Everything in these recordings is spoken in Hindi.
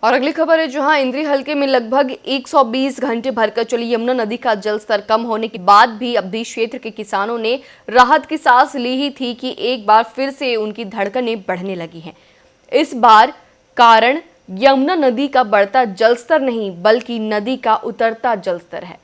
और अगली खबर है जहां इंद्री हलके में लगभग 120 घंटे भरकर चली यमुना नदी का जल स्तर कम होने के बाद भी अवधि क्षेत्र के किसानों ने राहत की सांस ली ही थी कि एक बार फिर से उनकी धड़कनें बढ़ने लगी हैं। इस बार कारण यमुना नदी का बढ़ता जलस्तर नहीं बल्कि नदी का उतरता जलस्तर है,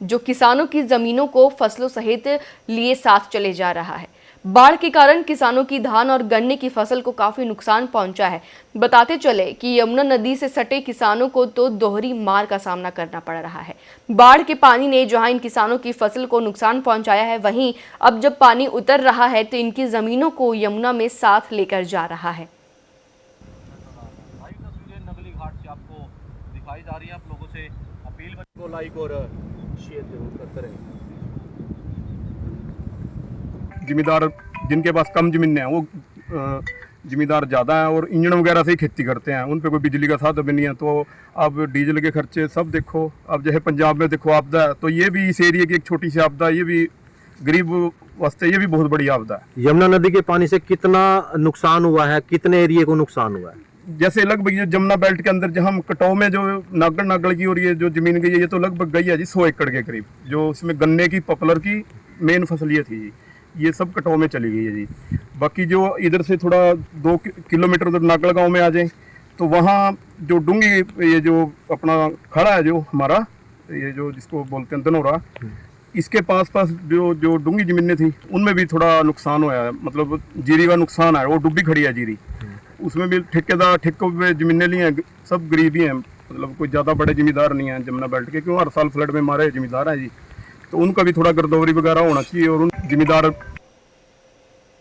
जो किसानों की जमीनों को फसलों सहित लिए साथ चले जा रहा है। बाढ़ के कारण किसानों की धान और गन्ने की फसल को काफी नुकसान पहुंचा है। बताते चले कि यमुना नदी से सटे किसानों को तो दोहरी मार का सामना करना पड़ रहा है। बाढ़ के पानी ने जहां इन किसानों की फसल को नुकसान पहुंचाया है, वहीं अब जब पानी उतर रहा है तो इनकी जमीनों को यमुना में साथ लेकर जा रहा है। नगली घाट से आपको दिखाई जा रही है। आप लोगों से अपील को लाइक और शेयर जरूर करते रहें। जिम्मेदार जिनके पास कम जमीन है वो जिम्मेदार ज़्यादा है और इंजन वगैरह से ही खेती करते हैं, उन पे कोई बिजली का साधन भी नहीं है। तो अब डीजल के खर्चे सब देखो। अब जैसे पंजाब में देखो आपदा है, तो ये भी इस एरिया की एक छोटी सी आपदा है, ये भी गरीब वास्ते ये भी बहुत बड़ी आपदा है। यमुना नदी के पानी से कितना नुकसान हुआ है, कितने एरिया को नुकसान हुआ है? जैसे लगभग ये जमुना बेल्ट के अंदर जो हम कटाव में जो नागड़ की और ये जो जमीन गई है, ये तो लगभग गई है जी 100 एकड़ के करीब। जो उसमें गन्ने की पॉपुलर की मेन फसल ये थी जी, ये सब कटाव में चली गई है जी। बाकी जो इधर से थोड़ा 2 किलोमीटर उधर नागड़ गाँव में आ जाए तो वहाँ जो डूंगी ये जो अपना खड़ा है जो हमारा ये जो जिसको बोलते हैं धनौरा, इसके पास जो डूंगी जमीनें थी उनमें भी थोड़ा नुकसान हुआ है। मतलब जीरी का नुकसान है, वो डूबी खड़ी है जीरी। उसमें भी ठेकों पे जमीनें ली हैं, सब गरीब ही हैं। मतलब कोई ज़्यादा बड़े जिम्मेदार नहीं हैं जमुना बेल्ट के, क्यों हर साल फ्लड में मारे जिम्मेदार हैं जी। तो उनका भी थोड़ा गिरदौरी वगैरह होना चाहिए और उन जिम्मेदार